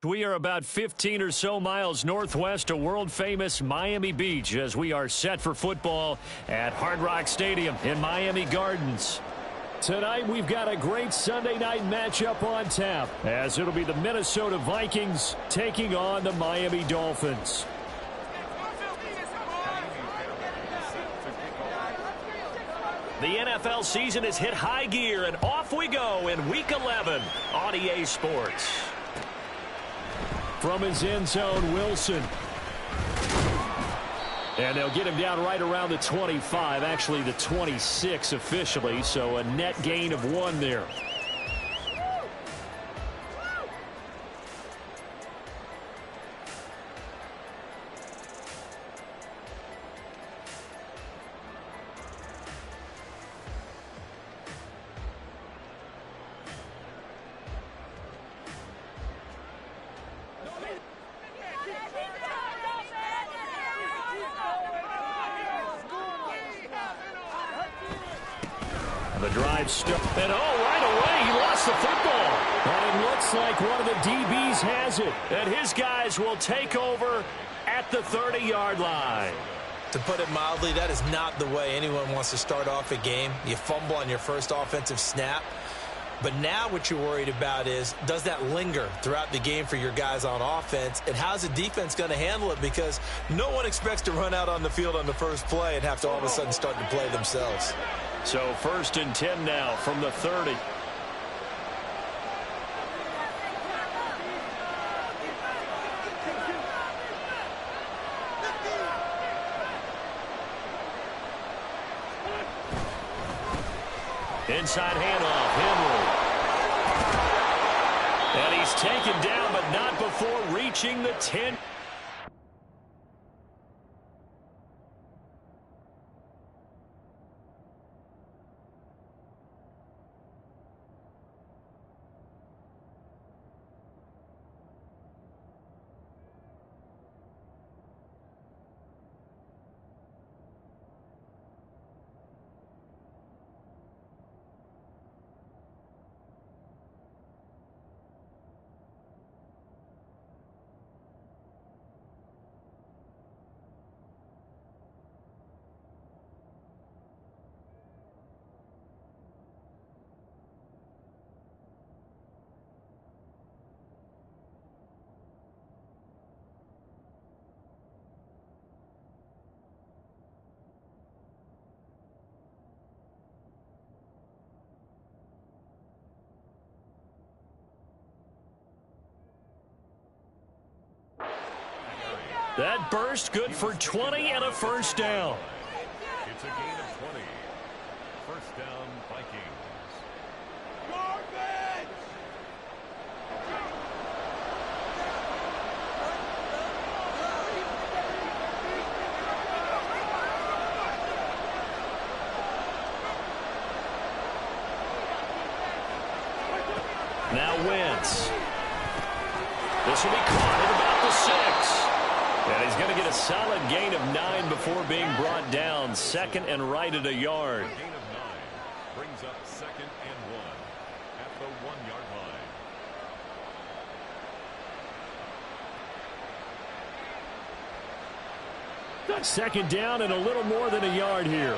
We are about 15 or so miles northwest of world-famous Miami Beach as we are set for football at Hard Rock Stadium in Miami Gardens. Tonight, we've got a great Sunday night matchup on tap, as it'll be the Minnesota Vikings taking on the Miami Dolphins. The NFL season has hit high gear, and off we go in Week 11 on EA Sports. From his end zone, Wilson. And they'll get him down right around the 25, actually the 26 officially, so a net gain of 1 there. The drive stuck, and right away he lost the football. And it looks like one of the DBs has it, and his guys will take over at the 30-yard line. To put it mildly, that is not the way anyone wants to start off a game. You fumble on your first offensive snap. But now what you're worried about is, does that linger throughout the game for your guys on offense? And how's the defense going to handle it? Because no one expects to run out on the field on the first play and have to all of a sudden start to play themselves. So 1st and 10 now from the 30. Inside handoff, Henry. And he's taken down, but not before reaching the 10. That burst good for 20 and a first down. It's a gain of 20. First down, Vikings. Garbage! Now Wentz. This will be caught at about the 6. And he's going to get a solid gain of 9 before being brought down. 2nd and right at a yard. Gain of 9 brings up 2nd and 1 at the 1-yard line. 2nd down and a little more than a yard here.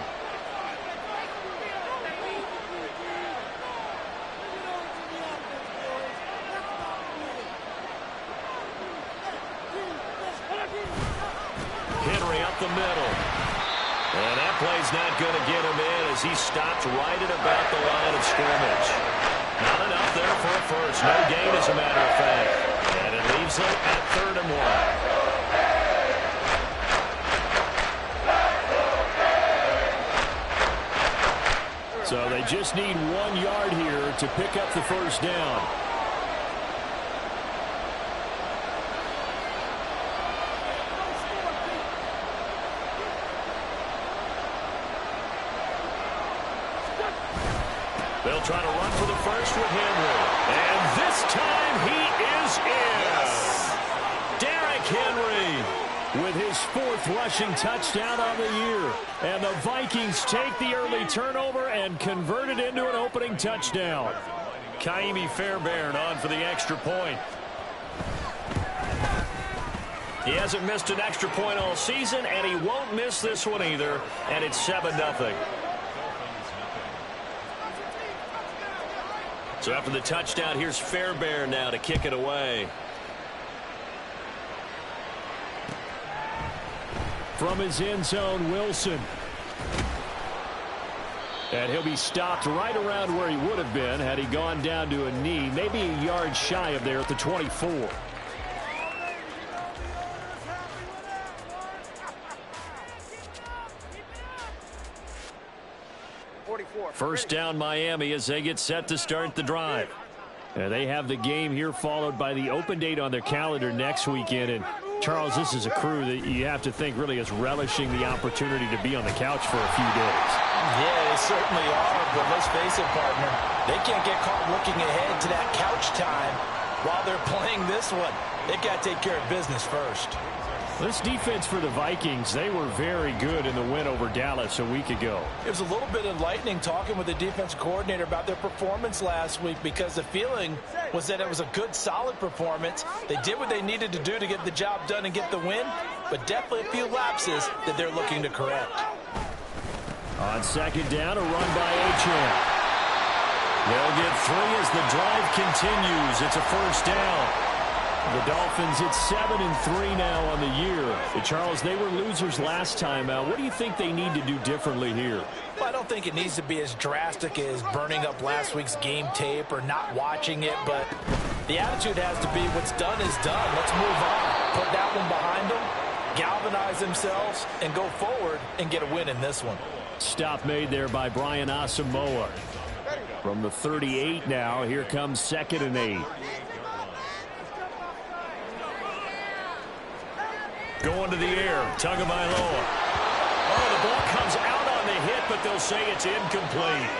The middle. And that play's not going to get him in as he stopped right at about the line of scrimmage. Not enough there for a first. No gain, as a matter of fact. And it leaves them at 3rd and 1. So they just need 1 yard here to pick up the first down. They'll try to run for the first with Henry. And this time he is in. Yes. Derrick Henry with his 4th rushing touchdown on the year. And the Vikings take the early turnover and convert it into an opening touchdown. Kaimi Fairbairn on for the extra point. He hasn't missed an extra point all season, and he won't miss this one either, and it's 7-0. So after the touchdown, here's Fairbairn now to kick it away. From his end zone, Wilson. And he'll be stopped right around where he would have been had he gone down to a knee, maybe a yard shy of there at the 24. First down Miami as they get set to start the drive. And they have the game here followed by the open date on their calendar next weekend. And Charles, this is a crew that you have to think really is relishing the opportunity to be on the couch for a few days. Yeah, they certainly are, but let's face it, partner. They can't get caught looking ahead to that couch time while they're playing this one. They got to take care of business first. This defense for the Vikings, they were very good in the win over Dallas a week ago. It was a little bit enlightening talking with the defense coordinator about their performance last week because the feeling was that it was a good, solid performance. They did what they needed to do to get the job done and get the win, but definitely a few lapses that they're looking to correct. On second down, a run by Achane. They'll get 3 as the drive continues. It's a first down. The Dolphins, it's 7-3 now on the year. Charles, they were losers last time out. What do you think they need to do differently here? Well, I don't think it needs to be as drastic as burning up last week's game tape or not watching it, but the attitude has to be what's done is done. Let's move on. Put that one behind them, galvanize themselves, and go forward and get a win in this one. Stop made there by Brian Asamoah. From the 38 now, here comes 2nd and 8. Going to the air, Tagovailoa. Oh, the ball comes out on the hit, but they'll say it's incomplete.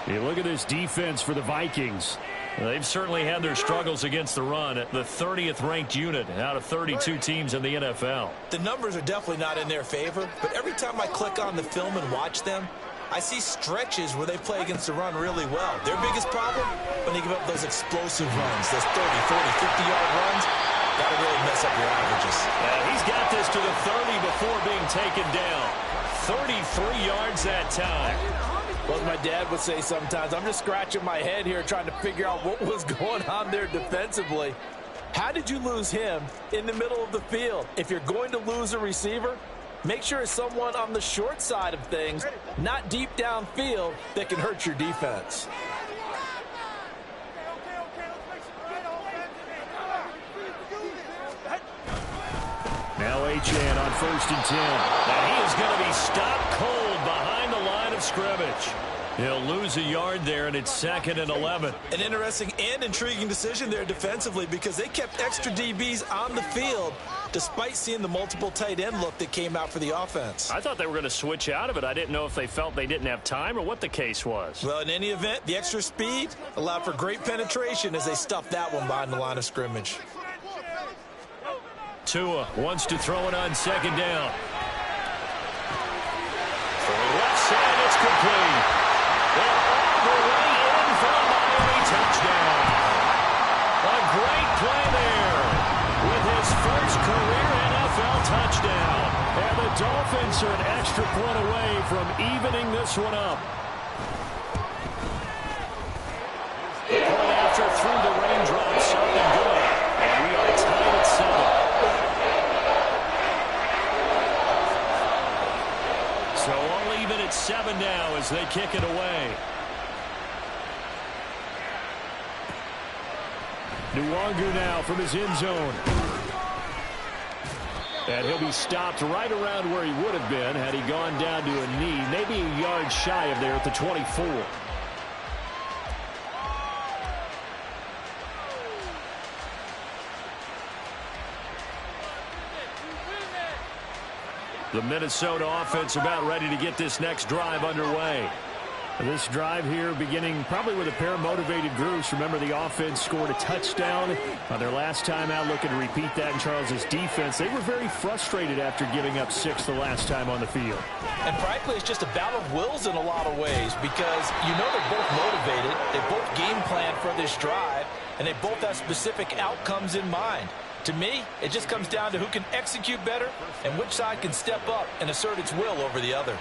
You look at this defense for the Vikings. They've certainly had their struggles against the run. The 30th ranked unit out of 32 teams in the NFL. The numbers are definitely not in their favor, but every time I click on the film and watch them, I see stretches where they play against the run really well. Their biggest problem, when they give up those explosive runs, those 30, 40, 50-yard runs, that'll really mess up your averages. He's got this to the 30 before being taken down. 33 yards that time. Well, as my dad would say sometimes, I'm just scratching my head here trying to figure out what was going on there defensively. How did you lose him in the middle of the field? If you're going to lose a receiver, make sure it's someone on the short side of things, not deep downfield, that can hurt your defense. Now Achane on 1st and 10. And he is going to be stopped cold behind the line of scrimmage. He'll lose a yard there, and it's 2nd and 11. An interesting and intriguing decision there defensively because they kept extra DBs on the field despite seeing the multiple tight end look that came out for the offense. I thought they were going to switch out of it. I didn't know if they felt they didn't have time or what the case was. Well, in any event, the extra speed allowed for great penetration as they stuffed that one behind the line of scrimmage. Tua wants to throw it on 2nd down. For left side, it's complete. They're all the way in for a Miami touchdown. A great play there with his first career NFL touchdown. And the Dolphins are an extra point away from evening this one up. Point after through the raindrops, something good. And we are tied at 7. So all even at 7 now as they kick it away. Nwangu now from his end zone. And he'll be stopped right around where he would have been had he gone down to a knee, maybe a yard shy of there at the 24. The Minnesota offense about ready to get this next drive underway. This drive here beginning probably with a pair of motivated groups. Remember, the offense scored a touchdown on their last time out, looking to repeat that in Charles's defense. They were very frustrated after giving up 6 the last time on the field. And frankly, it's just a battle of wills in a lot of ways because you know they're both motivated. They both game plan for this drive, and they both have specific outcomes in mind. To me, it just comes down to who can execute better and which side can step up and assert its will over the other.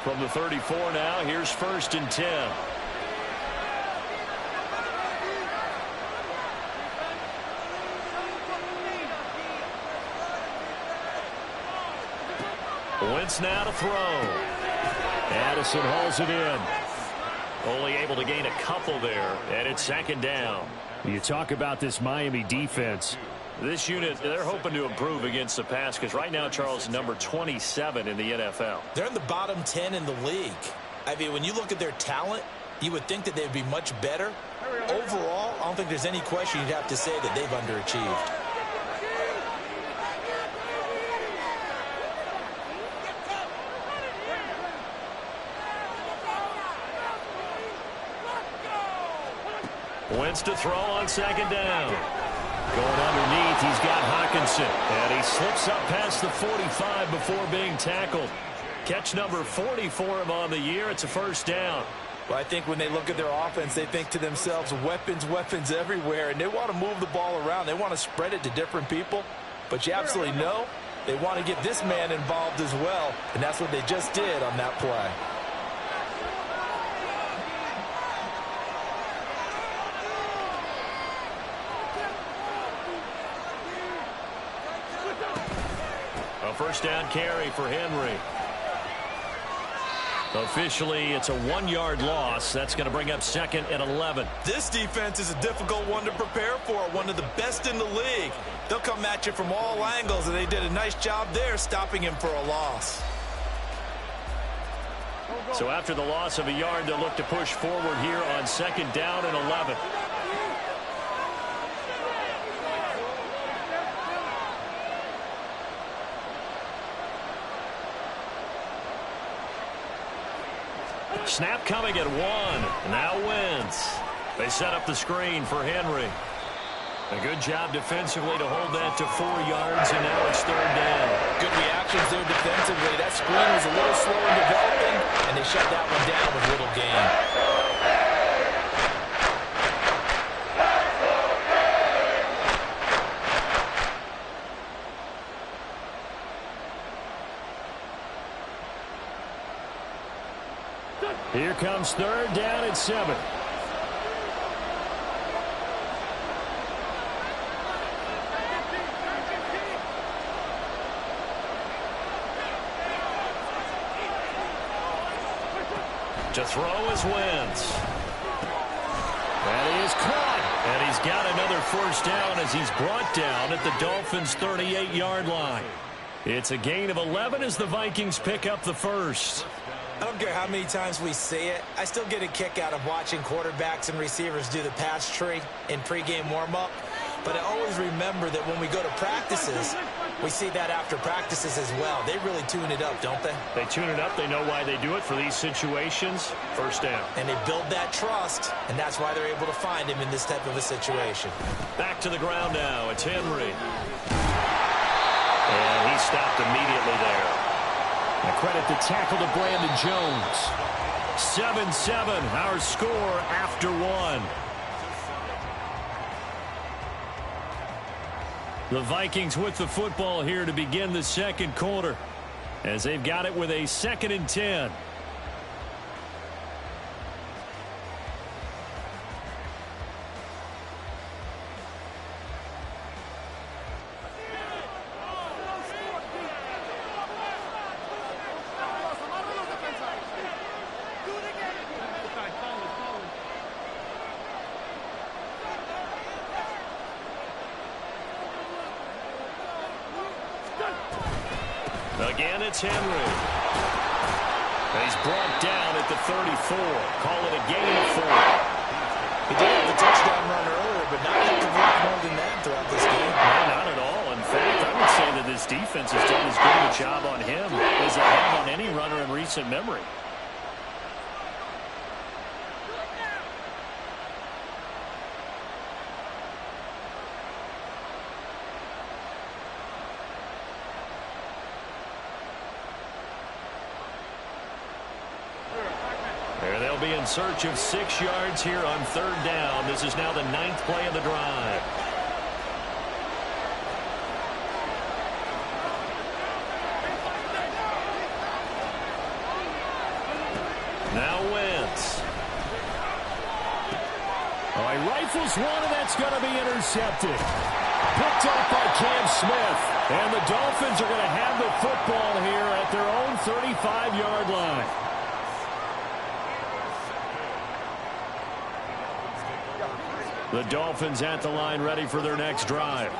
From the 34 now, here's 1st and 10. Wentz now to throw. Addison hauls it in. Only able to gain a couple there, and it's 2nd down. You talk about this Miami defense. This unit, they're hoping to improve against the pass because right now, Charles, number 27 in the NFL. They're in the bottom 10 in the league. I mean, when you look at their talent, you would think that they'd be much better. Overall, I don't think there's any question you'd have to say that they've underachieved. Wentz to throw on 2nd down. Going underneath, he's got Hockenson. And he slips up past the 45 before being tackled. Catch number 40 for him on the year. It's a 1st down. Well, I think when they look at their offense, they think to themselves, weapons, weapons everywhere. And they want to move the ball around. They want to spread it to different people. But you absolutely know they want to get this man involved as well. And that's what they just did on that play. A 1st down carry for Henry. Officially, it's a 1-yard loss. That's going to bring up 2nd and 11. This defense is a difficult one to prepare for, one of the best in the league. They'll come at you from all angles, and they did a nice job there stopping him for a loss. So after the loss of a yard, they'll look to push forward here on 2nd down and 11. Snap coming at 1. Now Wentz. They set up the screen for Henry. A good job defensively to hold that to 4 yards, and now it's 3rd down. Good reactions there defensively. That screen was a little slow in developing, and they shut that one down with little gain. Here comes 3rd down and 7. To throw is Wentz. That is caught. And he's got another 1st down as he's brought down at the Dolphins' 38-yard line. It's a gain of 11 as the Vikings pick up the 1st. I don't care how many times we see it. I still get a kick out of watching quarterbacks and receivers do the pass tree in pregame warm-up. But I always remember that when we go to practices, we see that after practices as well. They really tune it up, don't they? They tune it up. They know why they do it for these situations. 1st down. And they build that trust, and that's why they're able to find him in this type of a situation. Back to the ground now. It's Henry. And he stopped immediately there. A credit the tackle to Brandon Jones. 7-7, our score after 1. The Vikings with the football here to begin the 2nd quarter, as they've got it with a 2nd and 10. Again, it's Henry. He's brought down at the 34. Call it a gain of 4. He did have the touchdown run earlier, but not complete more than that throughout this game. No, not at all. In fact, I would say that this defense has done as good a job on him as they have on any runner in recent memory. They'll be in search of 6 yards here on 3rd down. This is now the 9th play of the drive. Now Wentz. Oh, he rifles one, and that's going to be intercepted. Picked up by Cam Smith. And the Dolphins are going to have the football here at their own 35-yard line. The Dolphins at the line, ready for their next drive.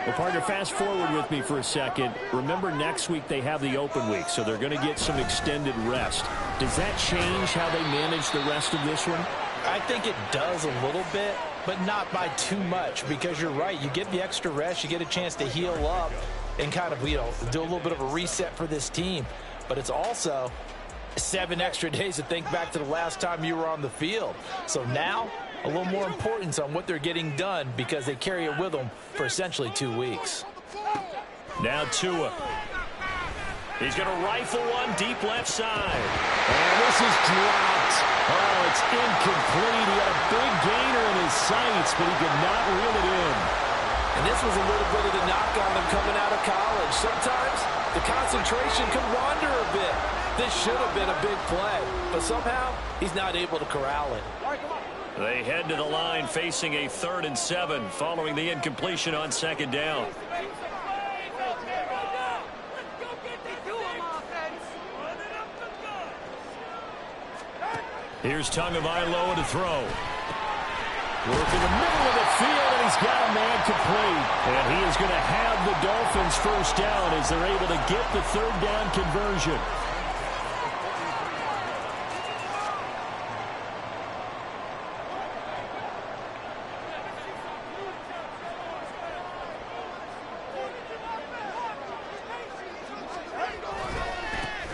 Well, partner, fast forward with me for a second. Remember, next week they have the open week, so they're going to get some extended rest. Does that change how they manage the rest of this one? I think it does a little bit, but not by too much, because you're right. You get the extra rest, you get a chance to heal up and kind of, do a little bit of a reset for this team. But it's also 7 extra days to think back to the last time you were on the field. So now, a little more importance on what they're getting done because they carry it with them for essentially 2 weeks. Now Tua. He's going to rifle one deep left side. And this is dropped. Oh, it's incomplete. He had a big gainer in his sights, but he could not reel it in. And this was a little bit of the knock on them coming out of college. Sometimes the concentration can wander a bit. This should have been a big play, but somehow he's not able to corral it. They head to the line facing a 3rd and 7 following the incompletion on 2nd down. Here's Tagovailoa to throw. Working the middle of the field, and he's got a man complete. And he is going to have the Dolphins first down as they're able to get the 3rd down conversion.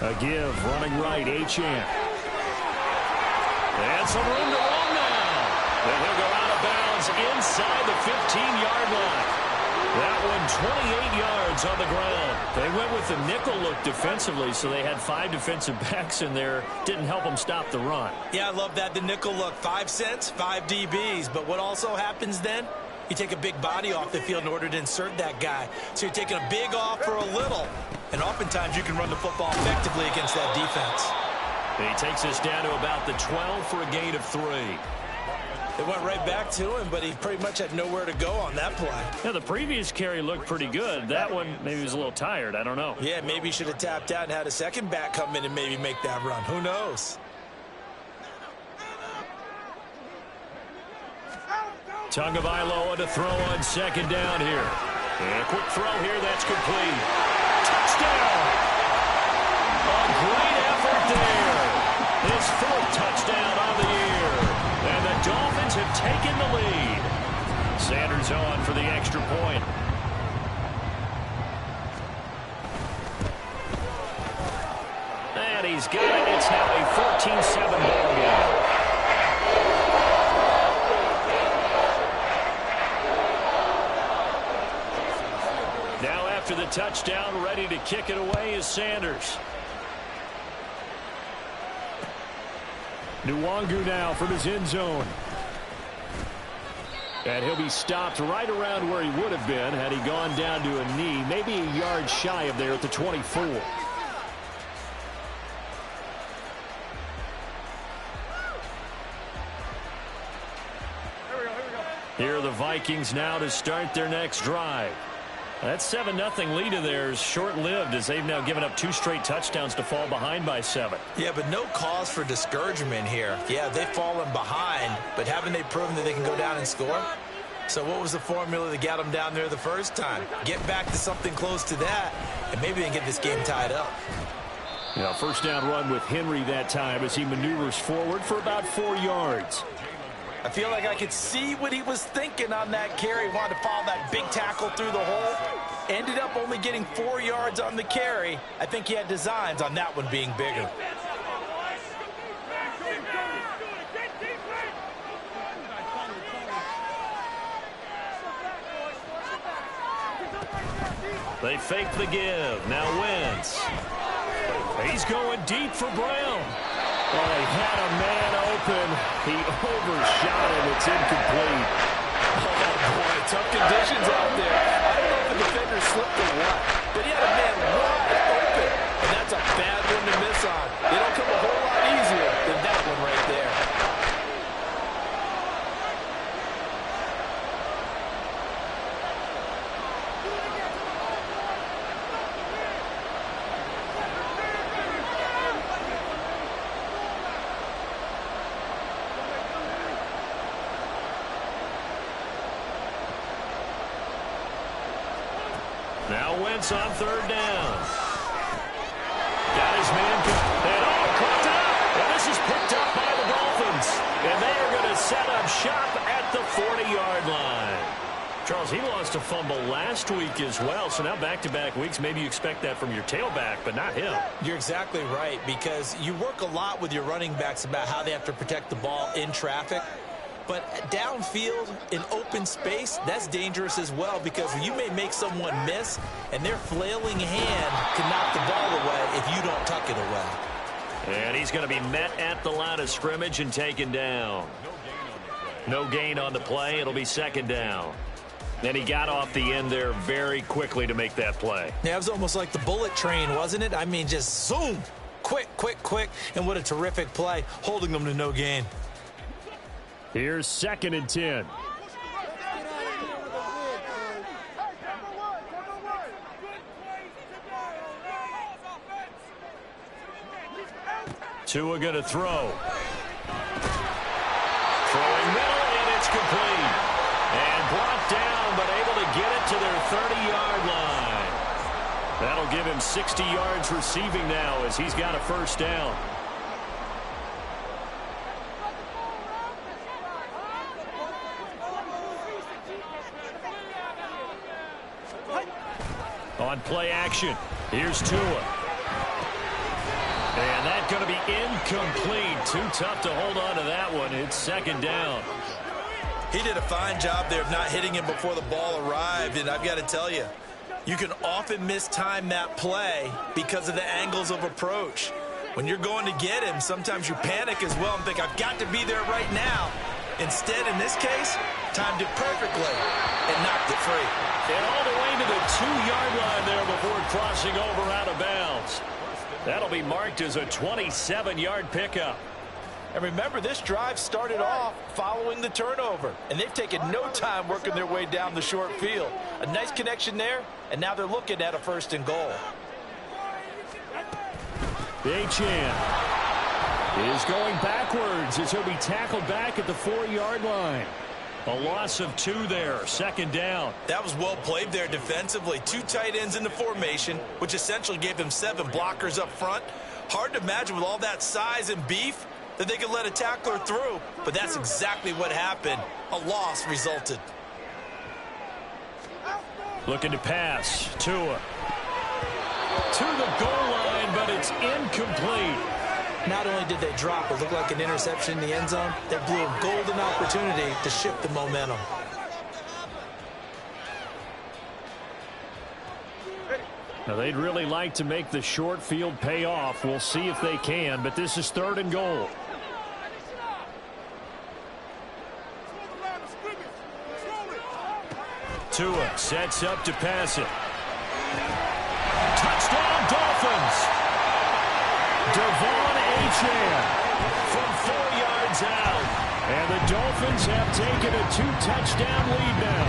A give, running right, Achane. And some room to run now. And he'll go out of bounds inside the 15-yard line. That one 28 yards on the ground. They went with the nickel look defensively, so they had 5 defensive backs in there. Didn't help them stop the run. Yeah, I love that, the nickel look. 5 cents, 5 DBs. But what also happens then? You take a big body off the field in order to insert that guy. So you're taking a big off for a little. And oftentimes you can run the football effectively against that defense. He takes us down to about the 12 for a gain of 3. They went right back to him, but he pretty much had nowhere to go on that play. Yeah, the previous carry looked pretty good. That one, maybe he was a little tired. I don't know. Yeah, maybe he should have tapped out and had a second back come in and maybe make that run. Who knows? Tagovailoa to throw on 2nd down here. And a quick throw here, that's complete. Touchdown! A great effort there. His 4th touchdown on the year. And the Dolphins have taken the lead. Sanders on for the extra point. And he's got it. It's now a 14-7 ball game. Now after the touchdown, ready to kick it away is Sanders. Nwangu now from his end zone. And he'll be stopped right around where he would have been had he gone down to a knee, maybe a yard shy of there at the 24. Here are the Vikings now to start their next drive. That 7-0 lead of theirs short-lived as they've now given up 2 straight touchdowns to fall behind by 7. Yeah, but no cause for discouragement here. Yeah, they've fallen behind, but haven't they proven that they can go down and score? So what was the formula that got them down there the first time? Get back to something close to that, and maybe they can get this game tied up. Yeah, first down run with Henry that time as he maneuvers forward for about 4 yards. I feel like I could see what he was thinking on that carry. Wanted to follow that big tackle through the hole. Ended up only getting 4 yards on the carry. I think he had designs on that one being bigger. They fake the give. Now Wentz. He's going deep for Brown. Oh, he had a man open. He overshot him. It's incomplete. Oh, boy, tough conditions out there. I don't know if the defender slipped or what, but he had a man wide open, and that's a bad one to miss on. They don't come a whole lot easier than Now Wentz on third down. Got his man. And caught up. And this is picked up by the Dolphins. And they are going to set up shop at the 40-yard line. Charles, he lost a fumble last week as well. So now back-to-back weeks, maybe you expect that from your tailback, but not him. You're exactly right, because you work a lot with your running backs about how they have to protect the ball in traffic. But downfield, in open space, that's dangerous as well, because you may make someone miss, and their flailing hand can knock the ball away if you don't tuck it away. And he's going to be met at the line of scrimmage and taken down. No gain on the play. It'll be second down. Then he got off the end there very quickly to make that play. Yeah, it was almost like the bullet train, wasn't it? I mean, just zoom. Quick, quick, quick. And what a terrific play, holding them to no gain. Here's 2nd and 10. Tua going to throw. Throwing middle, and it's complete. And brought down, but able to get it to their 30-yard line. That'll give him 60 yards receiving now as he's got a first down. On play action, here's Tua. And that's going to be incomplete. Too tough to hold on to that one. It's second down. He did a fine job there of not hitting him before the ball arrived. And I've got to tell you, you can often mistime that play because of the angles of approach. When you're going to get him, sometimes you panic as well and think, I've got to be there right now. Instead, in this case, timed it perfectly and knocked it free. And all the way to the 2-yard line there before crossing over out of bounds. That'll be marked as a 27-yard pickup. And remember, this drive started off following the turnover, and they've taken no time working their way down the short field. A nice connection there, and now they're looking at a 1st and goal. Achane is going backwards as he'll be tackled back at the 4-yard line. A loss of 2 there, second down. That was well played there defensively. 2 tight ends in the formation, which essentially gave them 7 blockers up front. Hard to imagine with all that size and beef that they could let a tackler through, but that's exactly what happened. A loss resulted. Looking to pass. Tua to the goal line, but it's incomplete. Not only did they drop, it looked like an interception in the end zone, that blew a golden opportunity to shift the momentum. Now, they'd really like to make the short field pay off. We'll see if they can, but this is 3rd and goal. Tua sets up to pass it. Touchdown, Dolphins! Achane from 4 yards out. And the Dolphins have taken a 2-touchdown lead now.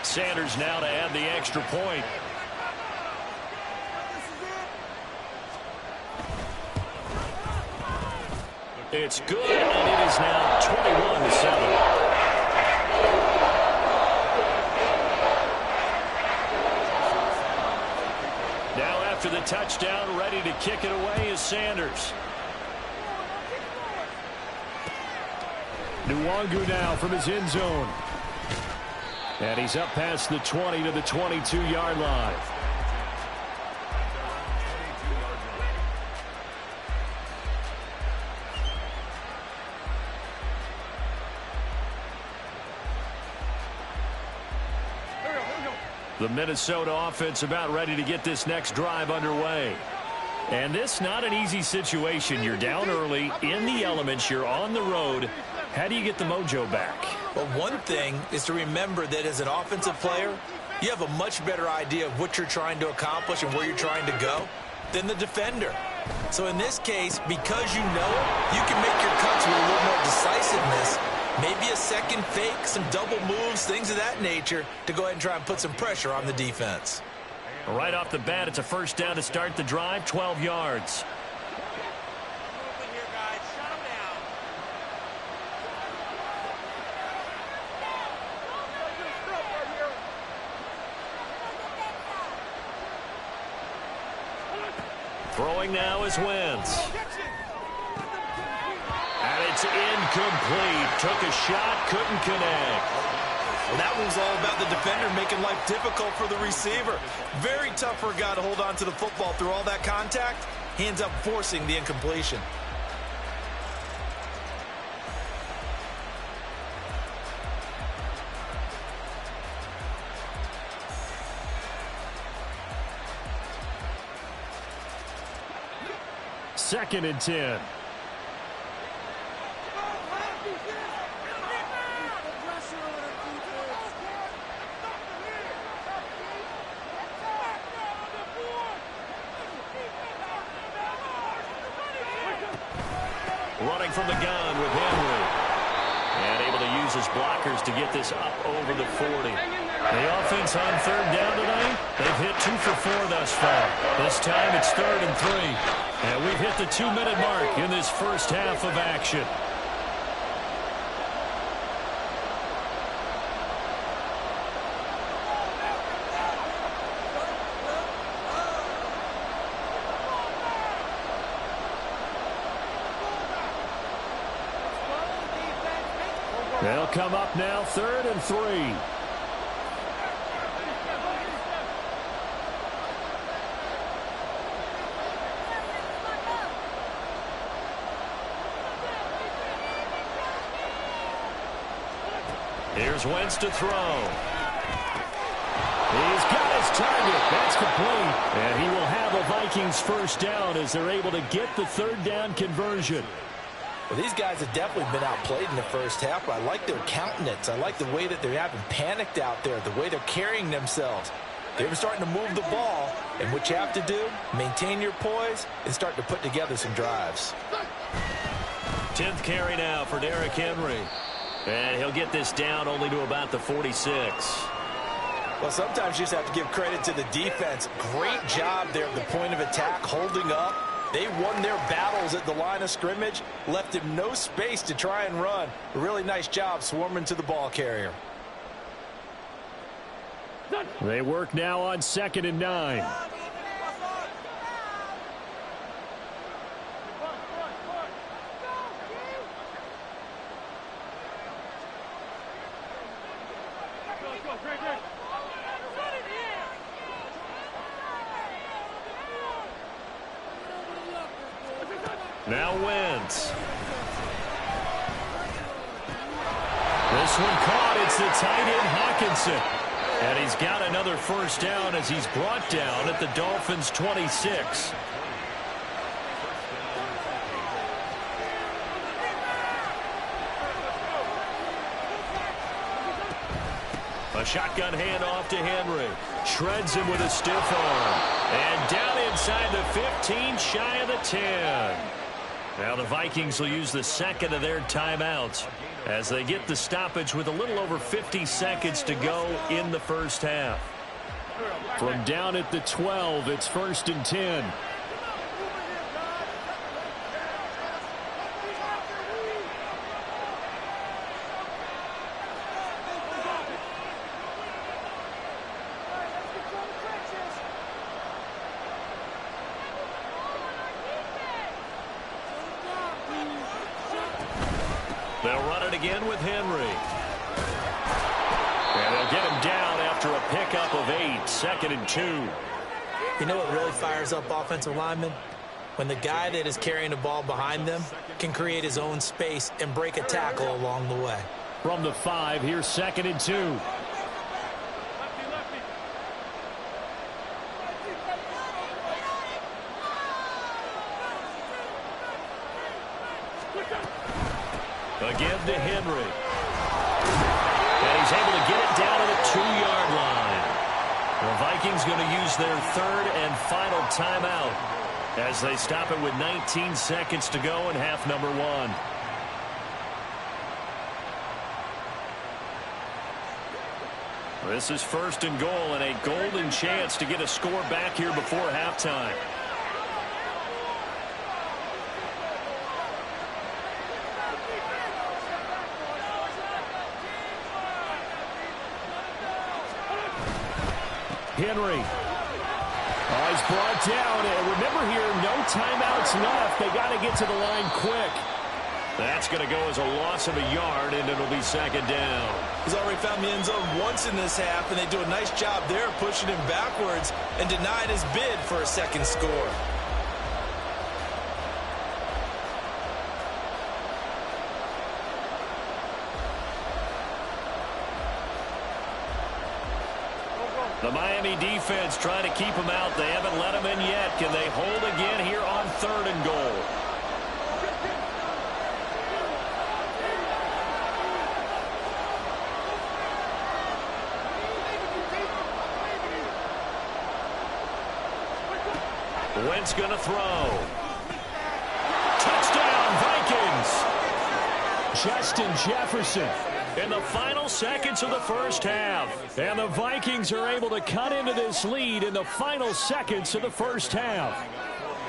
Sanders now to add the extra point. It's good, and it is now 21-7. Now after the touchdown, ready to kick it away is Sanders. Nwangu now from his end zone. And he's up past the 20 to the 22-yard line. The Minnesota offense about ready to get this next drive underway. And this not an easy situation. You're down early, in the elements, you're on the road. How do you get the mojo back? Well, one thing is to remember that as an offensive player, you have a much better idea of what you're trying to accomplish and where you're trying to go than the defender. So in this case, because you know it, you can make your cuts with a little more decisiveness. Maybe a second fake, some double moves, things of that nature to go ahead and try and put some pressure on the defense. Right off the bat, it's a first down to start the drive, 12 yards. Throwing now is Wentz. And it's incomplete. Took a shot, couldn't connect. Well, that one's all about the defender making life difficult for the receiver. Very tough for a guy to hold on to the football through all that contact. He ends up forcing the incompletion. Second and 10. Running from the gun with Henry. And able to use his blockers to get this up over the 40. The offense on third down tonight, they've hit 2 for 4 thus far. This time it's 3rd and 3. And we've hit the 2-minute mark in this first half of action. They'll come up now, 3rd and 3. Here's Wentz to throw. He's got his target. That's complete. And he will have a Vikings first down as they're able to get the 3rd down conversion. Well, these guys have definitely been outplayed in the first half, but I like their countenance. I like the way that they haven't panicked out there, the way they're carrying themselves. They're starting to move the ball, and what you have to do, maintain your poise and start to put together some drives. 10th carry now for Derrick Henry. And he'll get this down only to about the 46. Well, sometimes you just have to give credit to the defense. Great job there at the point of attack, holding up. They won their battles at the line of scrimmage, left him no space to try and run. A really nice job swarming to the ball carrier. They work now on 2nd and 9. Now Wentz. This one caught. It's the tight end Hawkinson. And he's got another first down as he's brought down at the Dolphins' 26. A shotgun handoff to Henry. Shreds him with a stiff arm. And down inside the 15, shy of the 10. Now the Vikings will use the 2nd of their timeouts as they get the stoppage with a little over 50 seconds to go in the first half. From down at the 12, it's 1st and 10. They'll run it again with Henry. And they'll get him down after a pickup of 8, 2nd and 2. You know what really fires up offensive linemen? When the guy that is carrying the ball behind them can create his own space and break a tackle along the way. From the 5, here's 2nd and 2. Again to Henry. And he's able to get it down to the 2-yard line. The Vikings going to use their 3rd and final timeout as they stop it with 19 seconds to go in half number 1. This is 1st and goal and a golden chance to get a score back here before halftime. Henry Oh, he's brought down. And remember here, no timeouts left. They got to get to the line quick. That's going to go as a loss of a yard, and it'll be second down. He's already found the end zone once in this half, and they do a nice job there pushing him backwards and denied his bid for a second score. The Miami defense trying to keep him out. They haven't let him in yet. Can they hold again here on 3rd and goal? Wentz going to throw. Touchdown, Vikings. Justin Jefferson in the final seconds of the first half. And the Vikings are able to cut into this lead in the final seconds of the first half.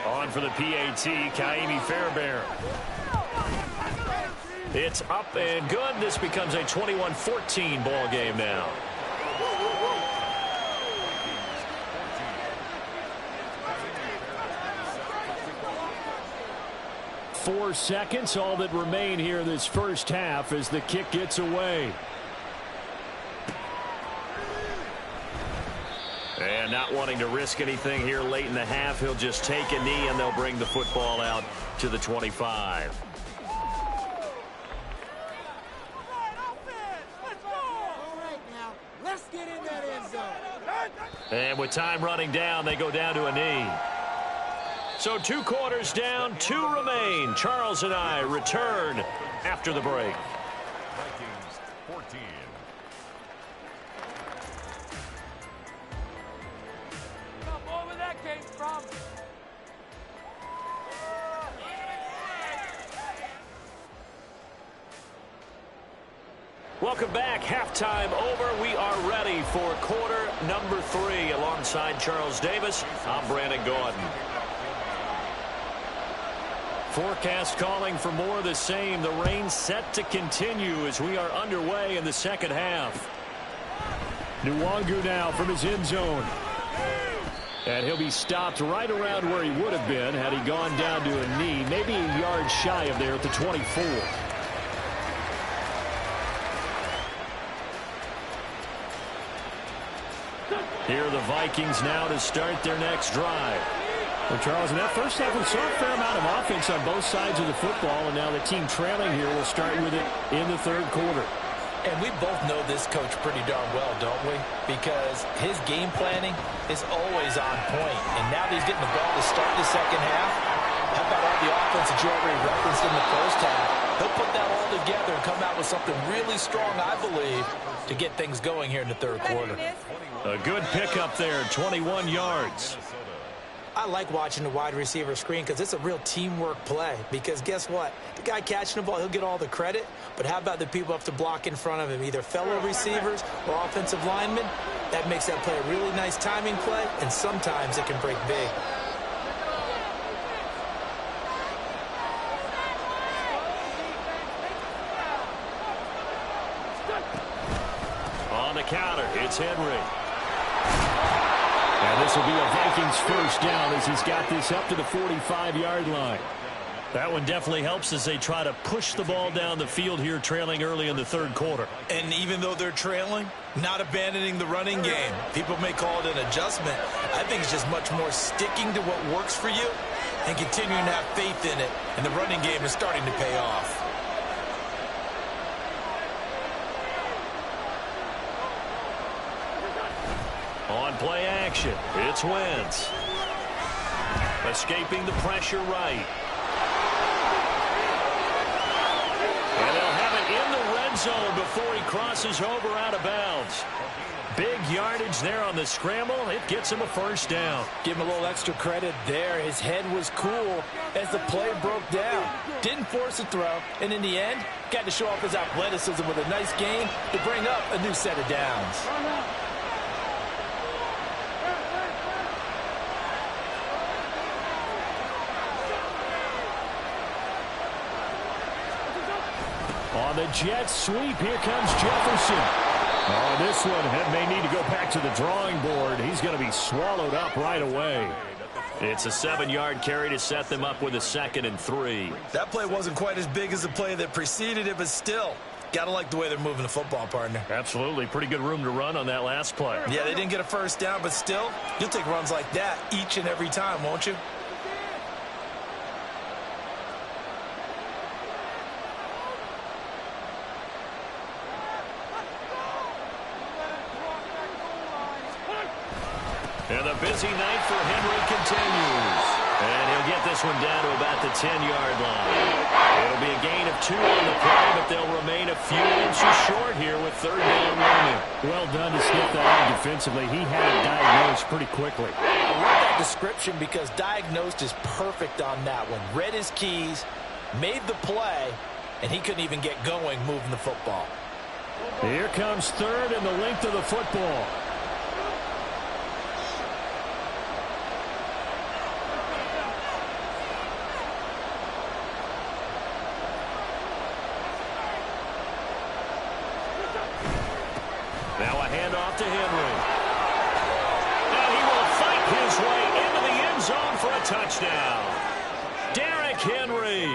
On for the PAT, Kaimi Fairbairn. It's up and good. This becomes a 21-14 ball game now. 4 seconds, all that remain here this first half as the kick gets away. And not wanting to risk anything here late in the half, he'll just take a knee and they'll bring the football out to the 25. And with time running down, they go down to a knee. So 2 quarters down, 2 remain. Charles and I return after the break. Vikings 14. Where that came from? Welcome back. Halftime over. We are ready for quarter number 3. Alongside Charles Davis, I'm Brandon Gaudin. Forecast calling for more of the same. The rain set to continue as we are underway in the second half. Nwangu now from his end zone. And he'll be stopped right around where he would have been had he gone down to a knee, maybe a yard shy of there at the 24. Here are the Vikings now to start their next drive. Well, Charles, in that first half, we saw a fair amount of offense on both sides of the football, and now the team trailing here will start with it in the third quarter. And we both know this coach pretty darn well, don't we? Because his game planning is always on point. And now that he's getting the ball to start the second half, how about all the offense that you already referenced in the first half? He'll put that all together and come out with something really strong, I believe, to get things going here in the third quarter. A good pickup there, 21 yards. I like watching the wide receiver screen because it's a real teamwork play. Because guess what? The guy catching the ball, he'll get all the credit. But how about the people up to block in front of him, either fellow receivers or offensive linemen? That makes that play a really nice timing play, and sometimes it can break big. On the counter, it's Henry. And this will be a Vikings first down as he's got this up to the 45-yard line. That one definitely helps as they try to push the ball down the field here, trailing early in the third quarter. And even though they're trailing, not abandoning the running game. People may call it an adjustment. I think it's just much more sticking to what works for you and continuing to have faith in it. And the running game is starting to pay off. On play action, it's Wentz. Escaping the pressure right. And they'll have it in the red zone before he crosses over out of bounds. Big yardage there on the scramble. It gets him a first down. Give him a little extra credit there. His head was cool as the play broke down. Didn't force a throw, and in the end, got to show off his athleticism with a nice gain to bring up a new set of downs. On the jet sweep, here comes Jefferson. Oh, this one may need to go back to the drawing board. He's going to be swallowed up right away. It's a 7-yard carry to set them up with a 2nd and 3. That play wasn't quite as big as the play that preceded it, but still, got to like the way they're moving the football, partner. Absolutely. Pretty good room to run on that last play. Yeah, they didn't get a first down, but still, you'll take runs like that each and every time, won't you? And the busy night for Henry continues. And he'll get this one down to about the 10-yard line. It'll be a gain of 2 on the play, but they'll remain a few inches short here with 3rd down looming. Well done to sniff that out defensively. He had it diagnosed pretty quickly. I love that description because diagnosed is perfect on that one. Read his keys, made the play, and he couldn't even get going moving the football. Here comes 3rd and the length of the football. Now a handoff to Henry. And he will fight his way into the end zone for a touchdown. Derrick Henry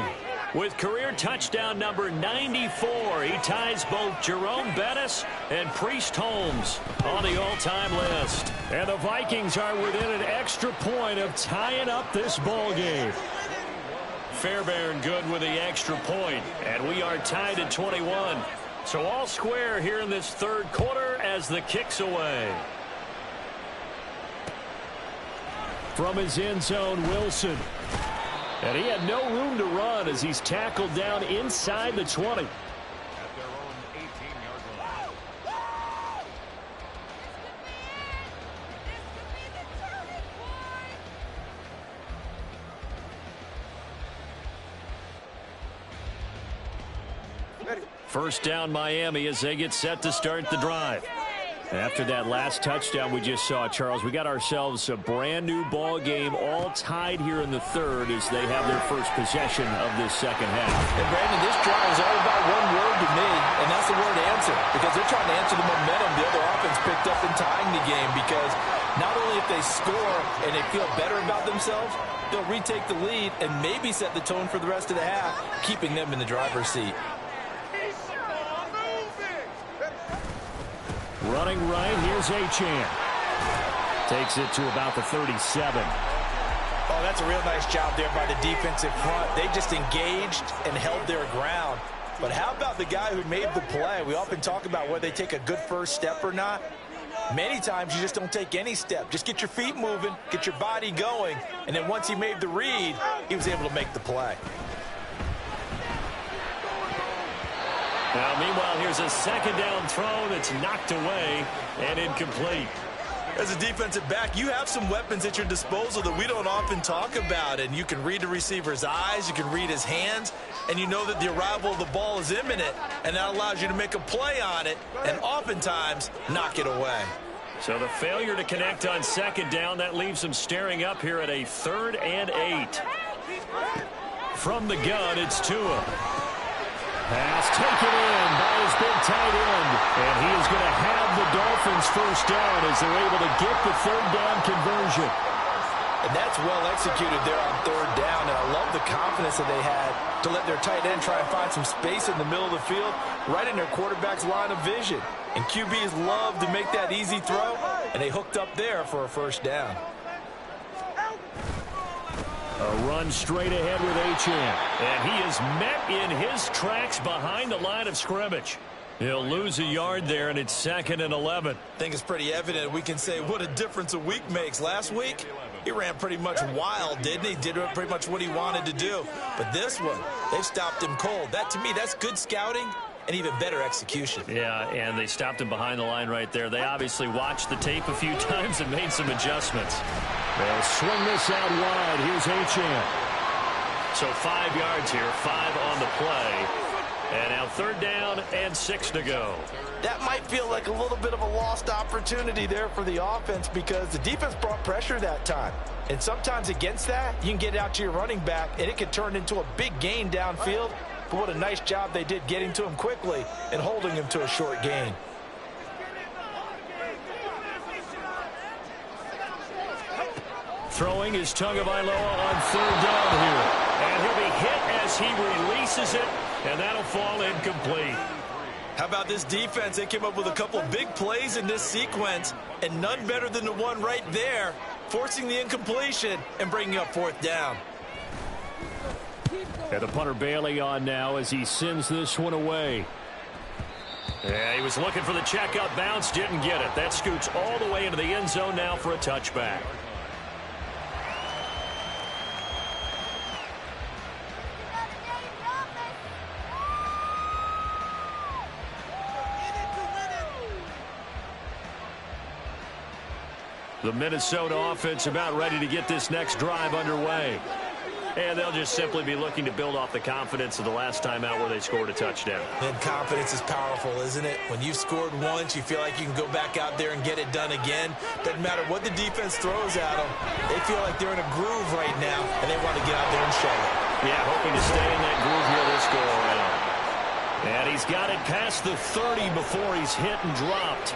with career touchdown number 94. He ties both Jerome Bettis and Priest Holmes on the all-time list. And the Vikings are within an extra point of tying up this ball game. Fairbairn good with the extra point, and we are tied at 21. So all square here in this 3rd quarter as the kick's away. From his end zone, Wilson. And he had no room to run as he's tackled down inside the 20. At their own 18-yard line. First down Miami as they get set to start the drive. After that last touchdown we just saw, Charles, we got ourselves a brand new ball game, all tied here in the 3rd as they have their first possession of this 2nd half. And Brandon, this drive is all about one word to me, and that's the word answer, because they're trying to answer the momentum the other offense picked up in tying the game, because not only if they score and they feel better about themselves, they'll retake the lead and maybe set the tone for the rest of the half, keeping them in the driver's seat. Running right, here's Achane. Takes it to about the 37. Oh, that's a real nice job there by the defensive front. They just engaged and held their ground. But how about the guy who made the play? We often talk about whether they take a good first step or not. Many times you just don't take any step. Just get your feet moving, get your body going, and then once he made the read, he was able to make the play. Now, meanwhile, here's a 2nd down throw that's knocked away and incomplete. As a defensive back, you have some weapons at your disposal that we don't often talk about, and you can read the receiver's eyes, you can read his hands, and you know that the arrival of the ball is imminent, and that allows you to make a play on it and oftentimes knock it away. So the failure to connect on 2nd down, that leaves them staring up here at a 3rd and 8. From the gun, it's Tua. Pass taken in by his big tight end. And he is going to have the Dolphins first down as they're able to get the 3rd down conversion. And that's well executed there on 3rd down. And I love the confidence that they had to let their tight end try and find some space in the middle of the field, right in their quarterback's line of vision. And QBs love to make that easy throw, and they hooked up there for a first down. A run straight ahead with Achane. And he is met in his tracks behind the line of scrimmage. He'll lose a yard there, and it's 2nd and 11. I think it's pretty evident. We can say what a difference a week makes. Last week, he ran pretty much wild, didn't he? Did pretty much what he wanted to do. But this one, they've stopped him cold. That, to me, that's good scouting and even better execution. Yeah, and they stopped him behind the line right there. They obviously watched the tape a few times and made some adjustments. They'll swing this out wide. Here's Achane. So 5 yards here, 5 on the play. And now 3rd down and 6 to go. That might feel like a little bit of a lost opportunity there for the offense because the defense brought pressure that time. And sometimes against that, you can get out to your running back, and it can turn into a big gain downfield. But what a nice job they did getting to him quickly and holding him to a short gain. Throwing is Tagovailoa on third down here. And he'll be hit as he releases it, and that'll fall incomplete. How about this defense? They came up with a couple of big plays in this sequence, and none better than the one right there, forcing the incompletion and bringing up fourth down. And the punter Bailey on now as he sends this one away. Yeah, he was looking for the checkup bounce, didn't get it. That scoots all the way into the end zone now for a touchback. The Minnesota offense about ready to get this next drive underway. And they'll just simply be looking to build off the confidence of the last time out where they scored a touchdown. And confidence is powerful, isn't it? When you've scored once, you feel like you can go back out there and get it done again. Doesn't matter what the defense throws at them. They feel like they're in a groove right now, and they want to get out there and show it. Yeah, hoping to stay in that groove here this go-around. And he's got it past the 30 before he's hit and dropped.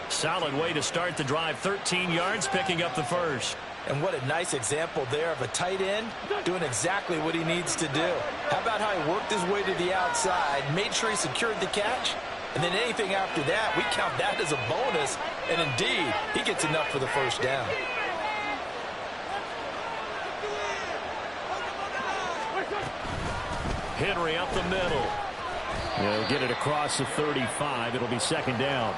Solid way to start the drive. 13 yards, picking up the first. And what a nice example there of a tight end doing exactly what he needs to do. How about how he worked his way to the outside, made sure he secured the catch, and then anything after that, we count that as a bonus. And indeed, he gets enough for the first down. Henry up the middle. They'll get it across the 35. It'll be second down.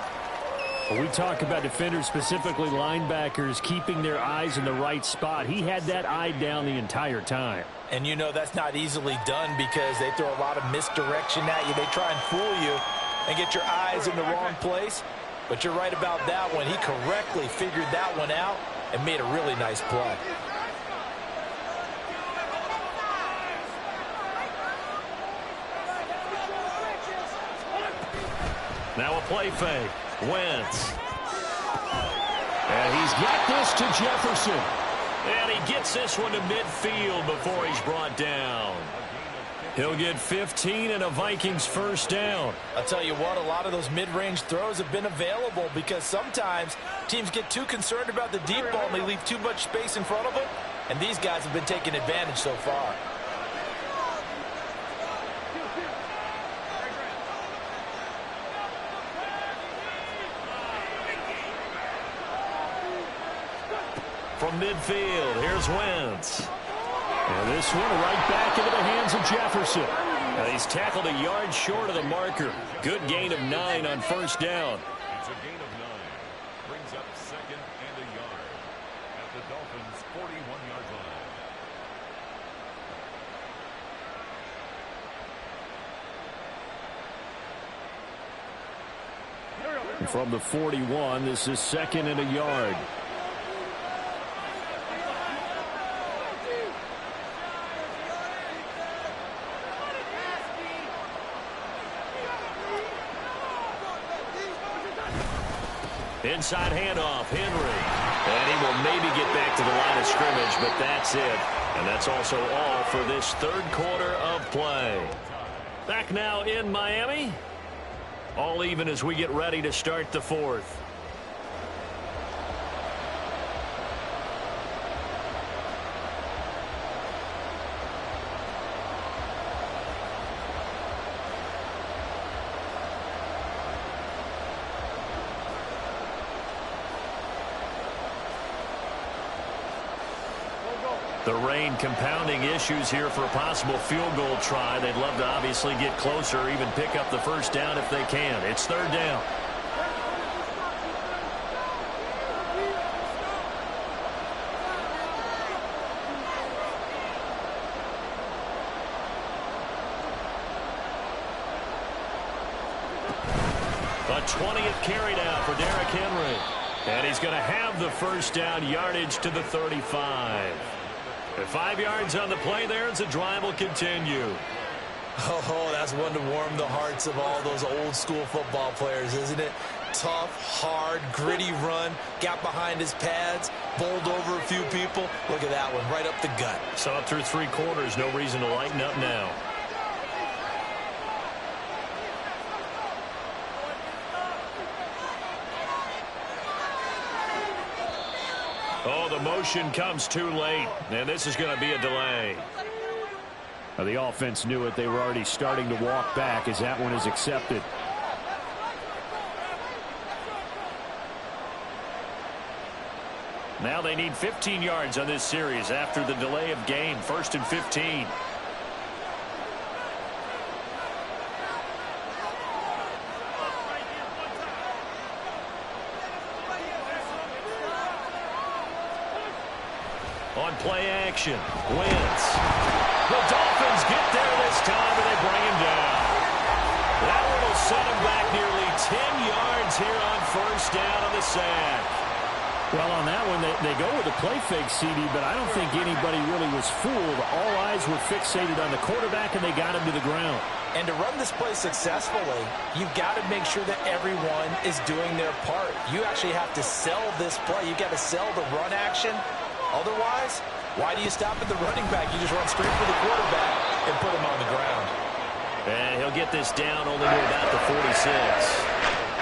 We talk about defenders, specifically linebackers, keeping their eyes in the right spot. He had that eye down the entire time. And you know that's not easily done because they throw a lot of misdirection at you. They try and fool you and get your eyes in the wrong place. But you're right about that one. He correctly figured that one out and made a really nice play. Now a play fake. Wentz. And he's got this to Jefferson. And he gets this one to midfield before he's brought down. He'll get 15 and a Vikings first down. I'll tell you what, a lot of those mid-range throws have been available because sometimes teams get too concerned about the deep ball and they leave too much space in front of them. And these guys have been taking advantage so far. From midfield, here's Wentz. And this one right back into the hands of Jefferson. And he's tackled a yard short of the marker. Good gain of 9 on first down. It's a gain of 9. Brings up second and a yard at the Dolphins' 41-yard line. From the 41, this is second and a yard. Inside handoff, Henry. And he will maybe get back to the line of scrimmage, but that's it. And that's also all for this third quarter of play. Back now in Miami. All even as we get ready to start the fourth. The rain compounding issues here for a possible field goal try. They'd love to obviously get closer or even pick up the first down if they can. It's third down. The 20th carry now for Derrick Henry. And he's going to have the first down, yardage to the 35. At 5 yards on the play there, as the drive will continue. Oh, that's one to warm the hearts of all those old school football players, isn't it? Tough, hard, gritty run, got behind his pads, bowled over a few people. Look at that one, right up the gut. So up through 3 quarters, no reason to lighten up now. Oh, the motion comes too late, and this is going to be a delay. Now, the offense knew it. They were already starting to walk back as that one is accepted. Now they need 15 yards on this series after the delay of game. 1st and 15. On play action, Wentz. The Dolphins get there this time, and they bring him down. That one will set him back nearly 10 yards here on 1st down on the sack. Well, on that one, they go with a play fake, CD, but I don't think anybody really was fooled. All eyes were fixated on the quarterback, and they got him to the ground. And to run this play successfully, you've got to make sure that everyone is doing their part. You actually have to sell this play. You've got to sell the run action. Otherwise, why do you stop at the running back? You just run straight for the quarterback and put him on the ground. And he'll get this down only to about the 46.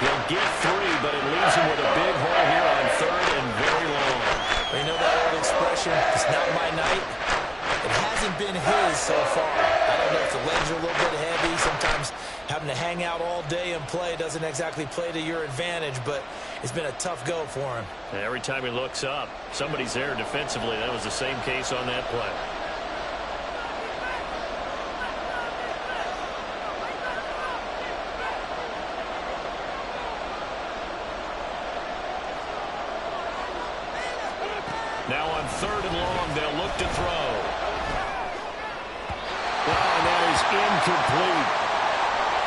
He'll get 3, but it leaves him with a big hole here on 3rd and very long. Well, you know that old expression, it's not my night? It hasn't been his so far. I don't know if the legs are a little bit heavy. Sometimes having to hang out all day and play doesn't exactly play to your advantage, but it's been a tough go for him. And every time he looks up, somebody's there defensively. That was the same case on that play. Now on 3rd and long, they'll look to throw. Well, and that is incomplete.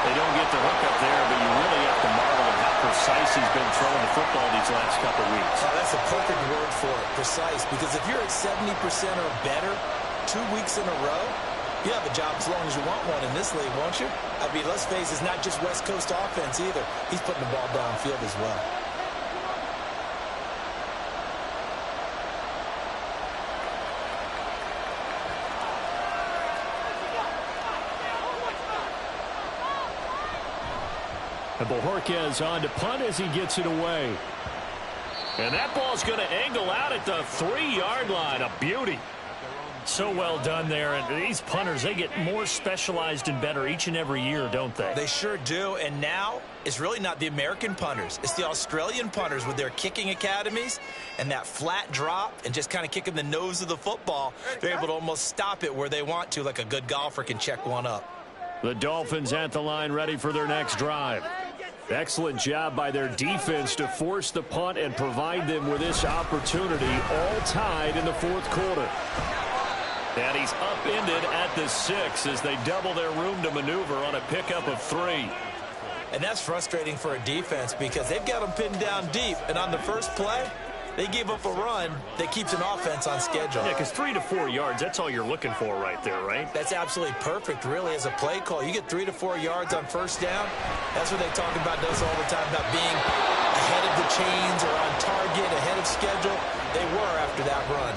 They don't get the hook up there, but you really have to marvel at how precise he's been throwing the football these last couple of weeks. Oh, that's a perfect word for it, precise, because if you're at 70% or better 2 weeks in a row, you have a job as long as you want one in this league, won't you? I mean, let's face it, it's not just West Coast offense either. He's putting the ball downfield as well. And Bojorquez on to punt as he gets it away. And that ball's going to angle out at the 3-yard line. A beauty. So well done there. And these punters, they get more specialized and better each and every year, don't they? They sure do. And now it's really not the American punters. It's the Australian punters with their kicking academies and that flat drop and just kind of kicking the nose of the football. They're able to almost stop it where they want to, like a good golfer can check one up. The Dolphins at the line ready for their next drive. Excellent job by their defense to force the punt and provide them with this opportunity, all tied in the 4th quarter. And he's upended at the 6 as they double their room to maneuver on a pickup of 3. And that's frustrating for a defense because they've got them pinned down deep, and on the first play, they gave up a run that keeps an offense on schedule. Yeah, because 3 to 4 yards, that's all you're looking for right there, right? That's absolutely perfect, really, as a play call. You get 3 to 4 yards on 1st down. That's what they talk about us all the time, about being ahead of the chains or on target, ahead of schedule. They were after that run.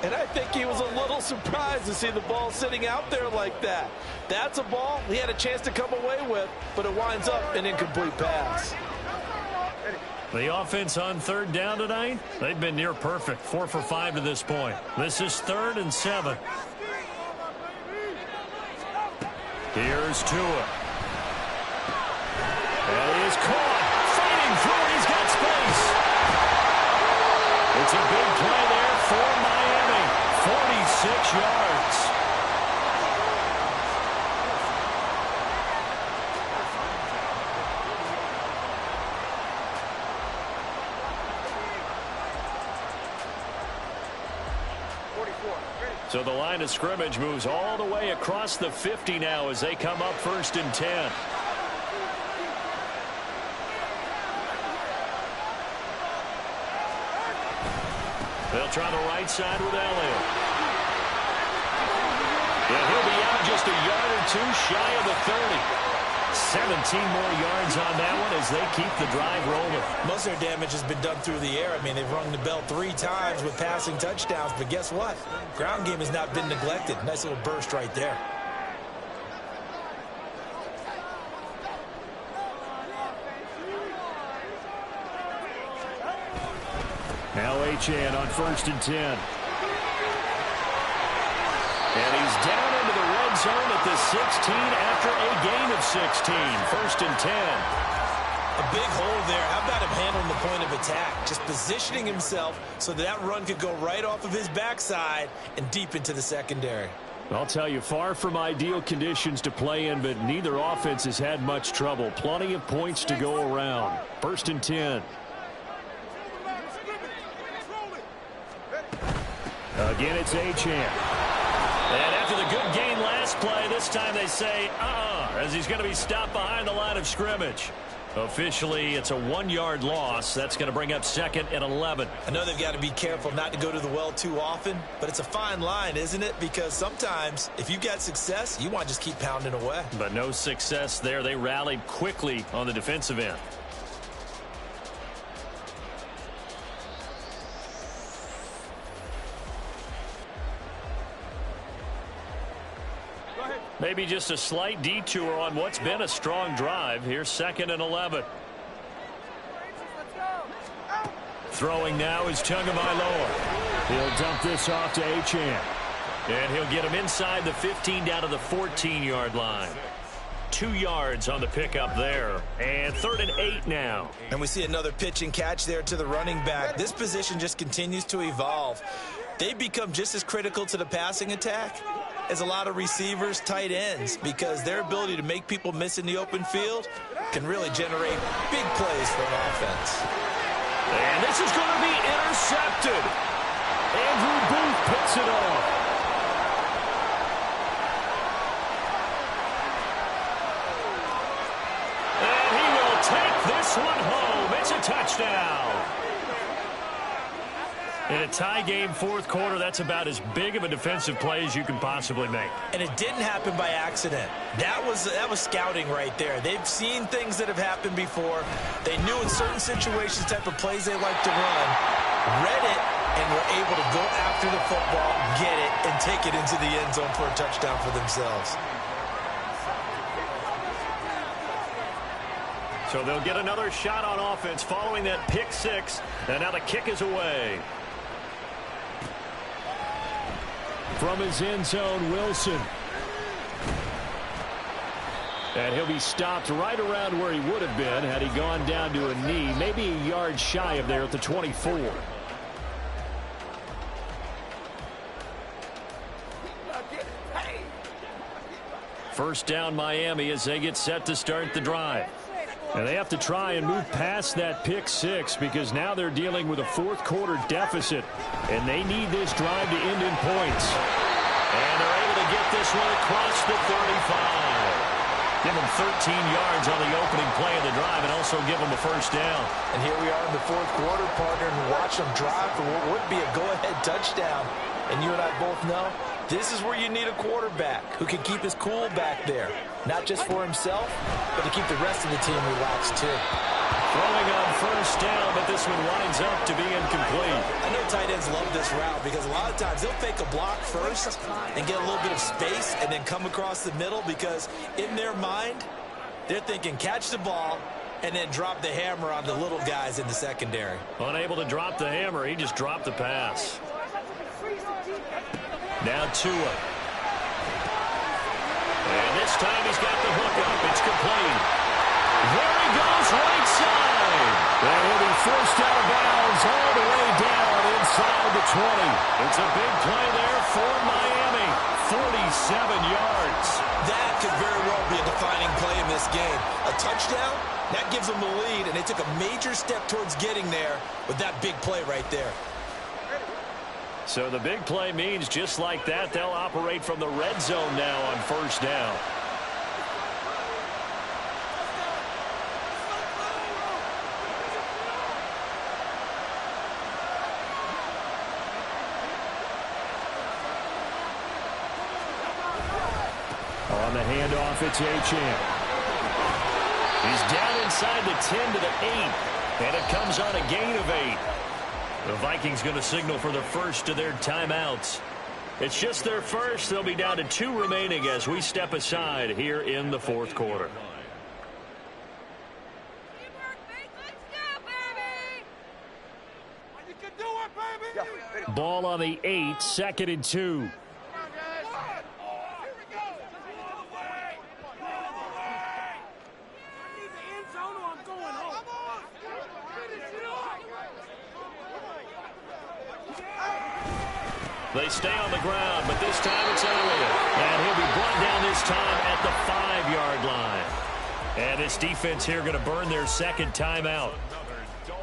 And I think he was a little surprised to see the ball sitting out there like that. That's a ball he had a chance to come away with, but it winds up an incomplete pass. The offense on 3rd down tonight, they've been near perfect. 4 for 5 to this point. This is 3rd and 7. Here's Tua. And he is caught. Fighting through it. He's got space. It's a big play there for Miami. 46 yards. So the line of scrimmage moves all the way across the 50 now as they come up 1st and 10. They'll try the right side with Elliott. And he'll be out just a yard or 2 shy of the 30. 17 more yards on that one as they keep the drive rolling. Most of their damage has been done through the air. I mean, they've rung the bell 3 times with passing touchdowns, but guess what? Ground game has not been neglected. Nice little burst right there. Now Achane on 1st and 10. And he's down into the red zone at the 16 after a gain of 16. 1st and 10. A big hole there. How about him handling the point of attack? Just positioning himself so that run could go right off of his backside and deep into the secondary. I'll tell you, far from ideal conditions to play in, but neither offense has had much trouble. Plenty of points to go around. 1st and 10. Again, it's Achane. And after the good gain last play, this time they say, as he's going to be stopped behind the line of scrimmage. Officially, it's a 1-yard loss. That's going to bring up 2nd and 11. I know they've got to be careful not to go to the well too often, but it's a fine line, isn't it? Because sometimes, if you've got success, you want to just keep pounding away. But no success there. They rallied quickly on the defensive end. Maybe just a slight detour on what's been a strong drive. Here's 2nd and 11. Throwing now is Tagovailoa. He'll dump this off to Achane. And he'll get him inside the 15 down to the 14-yard line. 2 yards on the pickup there. And 3rd and 8 now. And we see another pitch and catch there to the running back. This position just continues to evolve. They become just as critical to the passing attack as a lot of receivers, tight ends, because their ability to make people miss in the open field can really generate big plays for an offense. And this is going to be intercepted. Andrew Booth picks it off. And he will take this one home. It's a touchdown. In a tie game, 4th quarter, that's about as big of a defensive play as you can possibly make. And it didn't happen by accident. That was scouting right there. They've seen things that have happened before. They knew in certain situations type of plays they like to run, read it, and were able to go after the football, get it, and take it into the end zone for a touchdown for themselves. So they'll get another shot on offense following that pick 6, and now the kick is away. From his end zone, Wilson. And he'll be stopped right around where he would have been had he gone down to a knee, maybe a yard shy of there at the 24. First down, Miami, as they get set to start the drive. And they have to try and move past that pick 6 because now they're dealing with a 4th quarter deficit. And they need this drive to end in points. And they're able to get this one across the 35. Give them 13 yards on the opening play of the drive and also give them a first down. And here we are in the 4th quarter, partner, and watch them drive for what would be a go-ahead touchdown. And you and I both know this is where you need a quarterback who can keep his cool back there. Not just for himself, but to keep the rest of the team relaxed too. Throwing on first down, but this one winds up to be incomplete. I know tight ends love this route because a lot of times they'll fake a block first and get a little bit of space and then come across the middle because in their mind, they're thinking catch the ball and then drop the hammer on the little guys in the secondary. Unable to drop the hammer, he just dropped the pass. Now Tua. And this time he's got the hook up. It's complete. There he goes, right side. And he'll be forced out of bounds all the way down inside the 20. It's a big play there for Miami. 47 yards. That could very well be a defining play in this game. A touchdown, that gives them the lead, and they took a major step towards getting there with that big play right there. So the big play means just like that, they'll operate from the red zone now on first down. On the handoff, it's Achane. He's down inside the 10 to the 8, and it comes on a gain of 8. The Vikings going to signal for the first of their timeouts. It's just their first. They'll be down to 2 remaining as we step aside here in the 4th quarter. You can do Ball on the 8, 2nd and 2. They stay on the ground, but this time it's Elliott. And he'll be brought down this time at the 5-yard line. And this defense here going to burn their second timeout.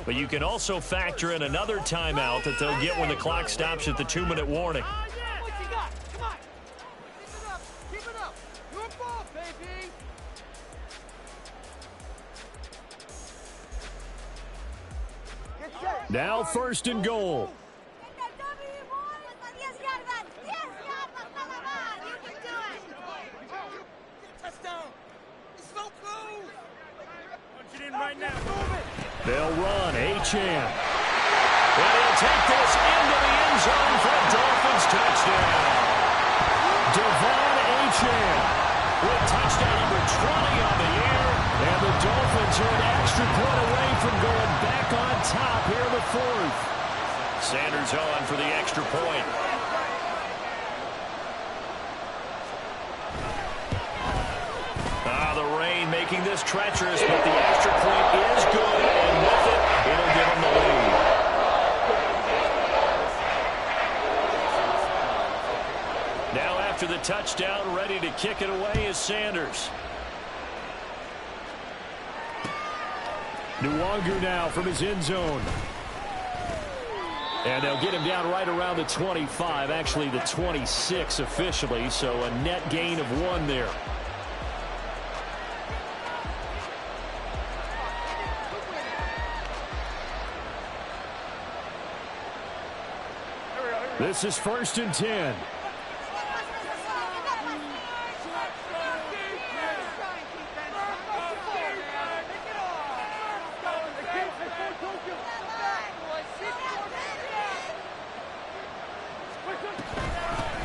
But you can also factor in another timeout that they'll get when the clock stops at the 2-minute warning. Now 1st and goal. They'll run. Acham. And he'll take this into the end zone for a Dolphins touchdown. Devon Acham with touchdown number 20 on the year. And the Dolphins are an extra point away from going back on top here in the 4th. Sanders on for the extra point. The rain making this treacherous, but the extra point is good, and with it, it'll give them the lead. Now after the touchdown, ready to kick it away is Sanders. Nwangu now from his end zone. And they'll get him down right around the 25, actually the 26 officially, so a net gain of 1 there. This is 1st and 10.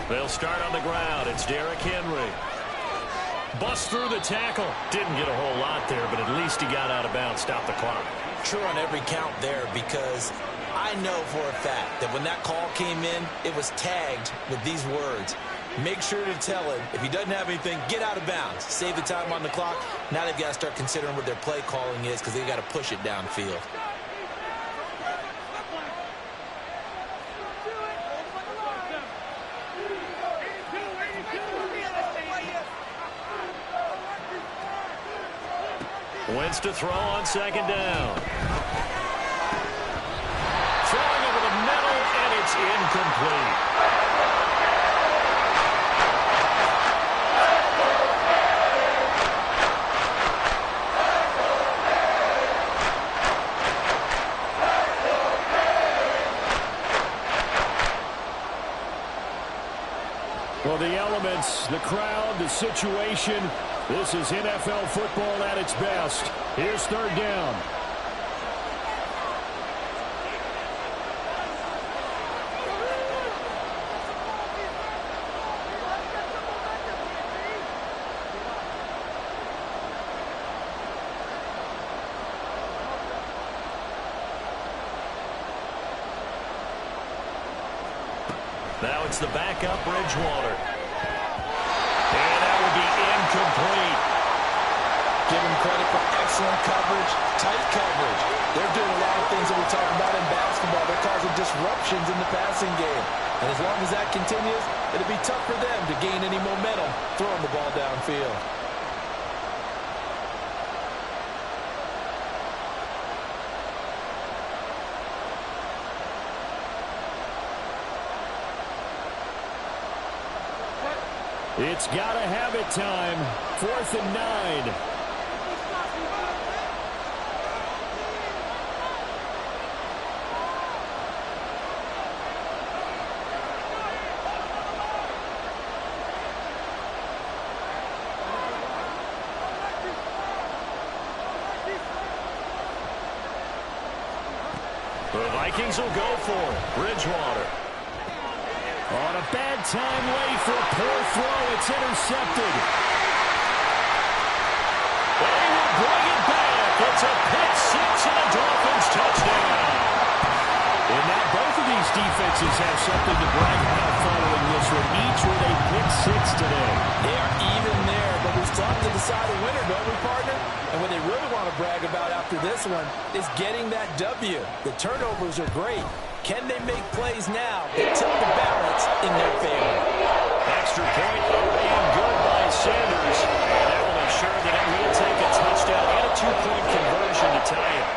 They'll start on the ground. It's Derrick Henry. Bust through the tackle. Didn't get a whole lot there, but at least he got out of bounds. Stop the clock. True on every count there, because I know for a fact that when that call came in, it was tagged with these words. Make sure to tell him, if he doesn't have anything, get out of bounds. Save the time on the clock. Now they've got to start considering what their play calling is, because they've got to push it downfield. Wentz to throw on 2nd down. Throwing over the middle, and it's incomplete. Well, the elements, the crowd, the situation, this is NFL football at its best. Here's 3rd down. Now it's the backup, Bridgewater. And that will be incomplete. Give them credit for excellent coverage, tight coverage. They're doing a lot of things that we talk about in basketball. They're causing disruptions in the passing game. And as long as that continues, it'll be tough for them to gain any momentum throwing the ball downfield. It's got to have it time. 4th and 9. The Vikings will go for it. Bridgewater. On a bad time late for a poor throw. It's intercepted. They will bring it back. It's a pick six and a Dolphins touchdown. And now both of the defenses have something to brag about following this one, each with a pick-6 today. They are even there, but it's tough to decide a winner, don't we, partner? And what they really want to brag about after this one is getting that W. The turnovers are great. Can they make plays now that tip the balance in their favor? Extra point up and good by Sanders. And that will ensure that it will take a touchdown and a 2-point conversion to tie it.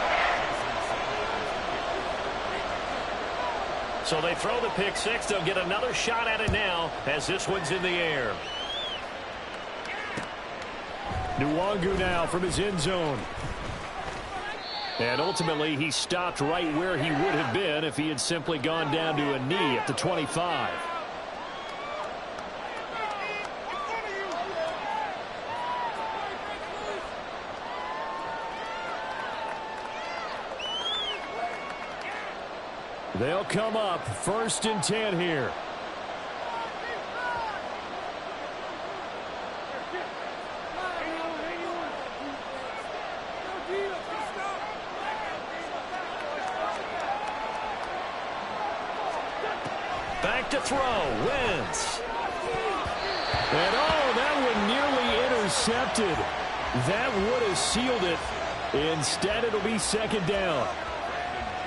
So they throw the pick-6. They'll get another shot at it now as this one's in the air. Nwangu now from his end zone. And ultimately, he stopped right where he would have been if he had simply gone down to a knee at the 25. They'll come up 1st and 10 here. Back to throw. Wentz. And that one nearly intercepted. That would have sealed it. Instead, it'll be 2nd down.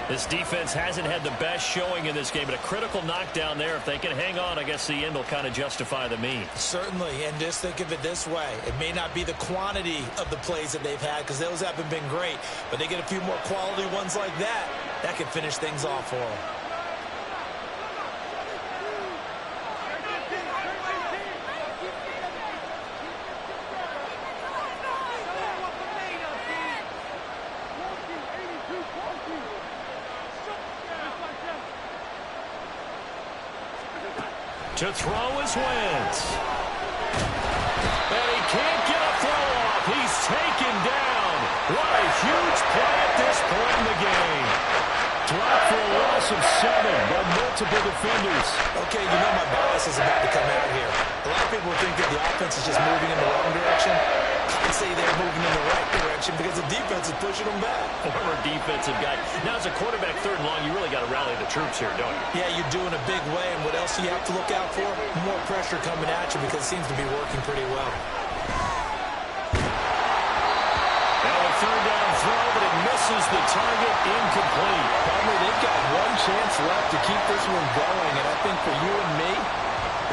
This defense hasn't had the best showing in this game, but a critical knockdown there. If they can hang on, I guess the end will kind of justify the means. Certainly, and just think of it this way. It may not be the quantity of the plays that they've had because those haven't been great, but they get a few more quality ones like that. That can finish things off for them. To throw is Wentz. And he can't get a throw off. He's taken down. What a huge play at this point in the game. Dropped for a loss of 7 by multiple defenders. Okay, you know my bias is about to come out here. A lot of people think that the offense is just moving in the wrong direction. I'd say they're moving in the right direction because the defense is pushing them back. Former defensive guy. Now, as a quarterback 3rd and long, you really got to rally the troops here, don't you? Yeah, you do in a big way. And what else do you have to look out for? More pressure coming at you because it seems to be working pretty well. Now a 3rd down throw, but it misses the target. Incomplete. Palmer, they've got one chance left to keep this one going. And I think for you and me,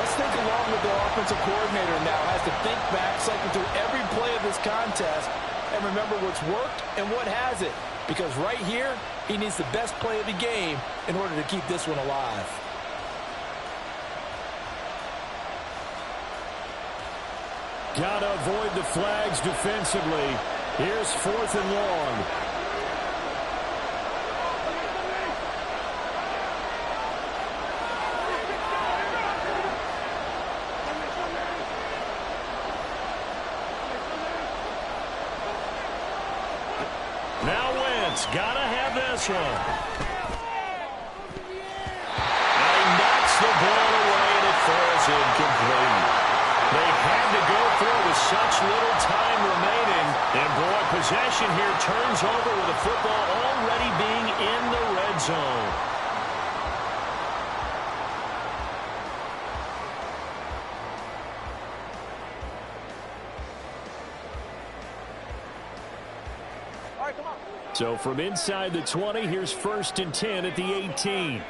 let's think along with the offensive coordinator now. Has to think back, cycle through every play of this contest, and remember what's worked and what hasn't. Because right here, he needs the best play of the game in order to keep this one alive. Gotta avoid the flags defensively. Here's 4th and long. Now Wentz, gotta have this one. And he knocks the ball away and it falls incomplete. They had to go for it with such little time remaining. And boy, possession here turns over with the football already being in the red zone. So from inside the 20, here's 1st and 10 at the 18.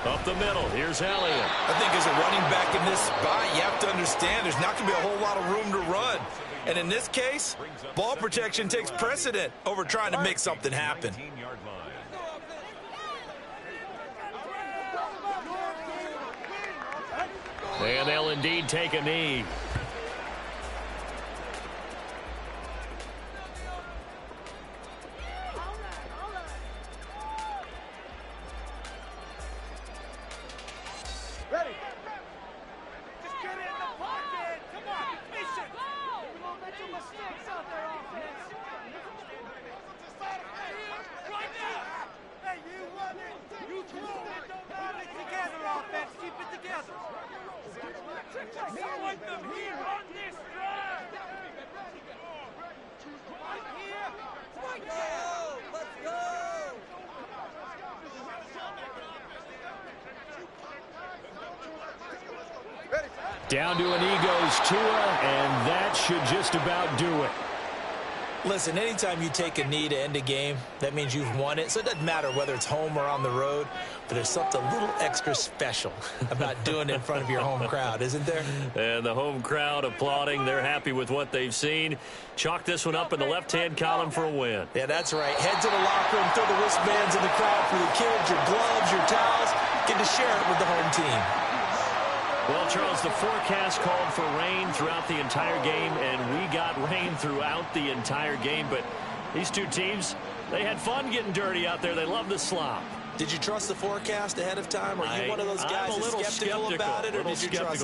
Up the middle, here's Elliott. I think as a running back in this spot, you have to understand there's not going to be a whole lot of room to run. And in this case, ball protection takes precedent over trying to make something happen. And they'll indeed take a knee. Ready. Just get in the pocket. Come on, be patient. We won't let your mistakes out there, offense. Right now. Hey, you run it. You throw it. Keep it together, offense. Keep it together. We want them here on this drive. Down to a knee goes Tua, and that should just about do it. Listen, anytime you take a knee to end a game, that means you've won it. So it doesn't matter whether it's home or on the road, but there's something a little extra special about doing it in front of your home crowd, isn't there? And the home crowd applauding. They're happy with what they've seen. Chalk this one up in the left-hand column for a win. Yeah, that's right. Head to the locker room, throw the wristbands in the crowd for the kids, your gloves, your towels. Get to share it with the home team. Well, Charles, the forecast called for rain throughout the entire game, and we got rain throughout the entire game. But these two teams, they had fun getting dirty out there. They love the slop. Did you trust the forecast ahead of time? Are you one of those guys that's skeptical about it, or did you trust it?